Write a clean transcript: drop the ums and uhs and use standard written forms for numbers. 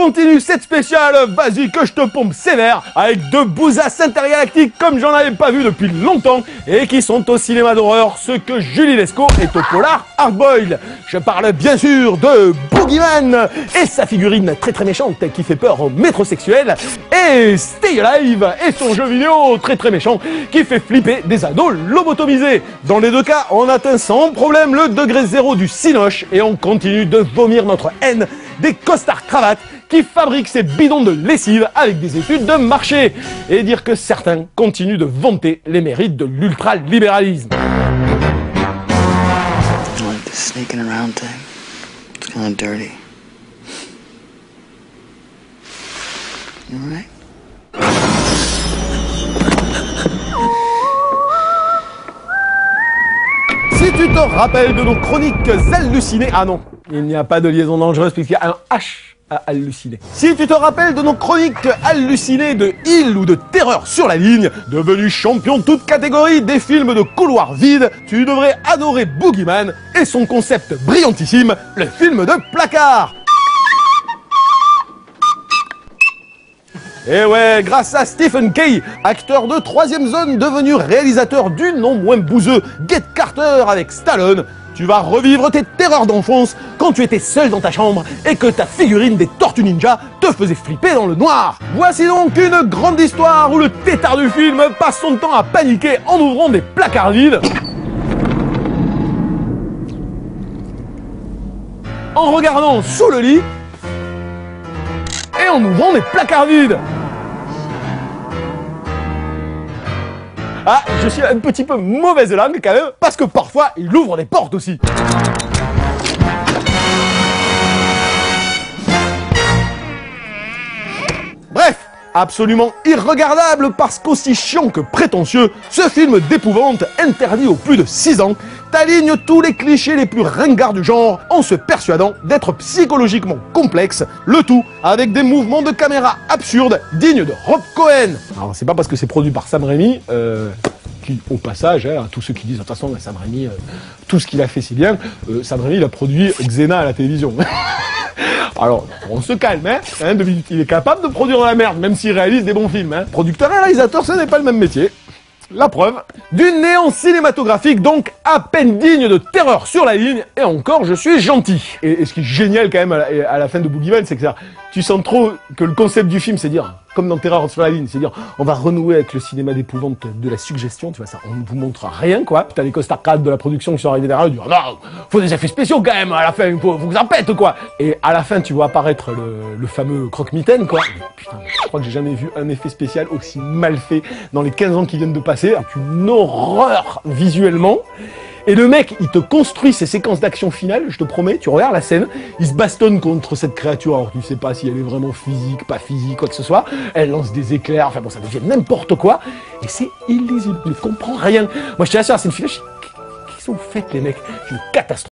continue cette spéciale, vas-y que je te pompe sévère, avec deux bousasses intergalactiques comme j'en avais pas vu depuis longtemps, et qui sont au cinéma d'horreur, ce que Julie Lescaut est au polar hard-boiled. Je parle bien sûr de Boogeyman, et sa figurine très méchante qui fait peur aux métrosexuels, et Stay Alive, et son jeu vidéo très méchant qui fait flipper des ados lobotomisés. Dans les deux cas, on atteint sans problème le degré zéro du cinoche, et on continue de vomir notre haine des costards cravates qui fabriquent ces bidons de lessive avec des études de marché, et dire que certains continuent de vanter les mérites de l'ultralibéralisme. This sneaking around thing, it's kind of dirty. You all right? Si tu te rappelles de nos chroniques hallucinées... Ah non, il n'y a pas de liaison dangereuse puisqu'il y a un H à halluciner. Si tu te rappelles de nos chroniques hallucinées de Hill ou de Terreur sur la ligne, devenu champion de toute catégorie des films de couloirs vides, tu devrais adorer Boogeyman et son concept brillantissime, le film de placard. Et ouais, grâce à Stephen Kay, acteur de Troisième Zone devenu réalisateur du non moins bouseux Get Carter avec Stallone, tu vas revivre tes terreurs d'enfance quand tu étais seul dans ta chambre et que ta figurine des Tortues Ninja te faisait flipper dans le noir. Voici donc une grande histoire où le tétard du film passe son temps à paniquer en ouvrant des placards vides, en regardant sous le lit et en ouvrant des placards vides. Ah, je suis un petit peu mauvaise langue quand même, parce que parfois il ouvre des portes aussi. Bref, absolument irregardable parce qu'aussi chiant que prétentieux, ce film d'épouvante interdit aux plus de 6 ans t'aligne tous les clichés les plus ringards du genre en se persuadant d'être psychologiquement complexe, le tout avec des mouvements de caméra absurdes dignes de Rob Cohen. Alors c'est pas parce que c'est produit par Sam Raimi, qui au passage, à tous ceux qui disent de toute façon Sam Raimi, tout ce qu'il a fait c'est bien, Sam Raimi il a produit Xena à la télévision. Alors, on se calme, hein, il est capable de produire de la merde, même s'il réalise des bons films, hein. Producteur et réalisateur, ce n'est pas le même métier. La preuve. Du néant cinématographique, donc, à peine digne de Terreur sur la ligne, et encore, je suis gentil. Et ce qui est génial, quand même, à la fin de Boogeyman, c'est que ça, tu sens trop que le concept du film, c'est dire, comme dans Terreur sur la ligne, c'est dire, on va renouer avec le cinéma d'épouvante de la suggestion, tu vois ça, on ne vous montre rien, quoi. T'as les costards crades de la production qui sont arrivés derrière, ils disent, non, faut des effets spéciaux, quand même, à la fin, faut que ça pète, quoi. Et à la fin, tu vois apparaître le fameux croque-mitaine, quoi. Putain, je crois que j'ai jamais vu un effet spécial aussi mal fait dans les 15 ans qui viennent de passer. C'est une horreur visuellement. Et le mec, il te construit ses séquences d'action finale, je te promets, tu regardes la scène, il se bastonne contre cette créature, alors tu sais pas si elle est vraiment physique, pas physique, quoi que ce soit, elle lance des éclairs, enfin bon, ça devient n'importe quoi, et c'est illisible, tu ne comprends rien. Moi je te l'assure, c'est une finale, qu'est-ce que vous faites les mecs? C'est une catastrophe.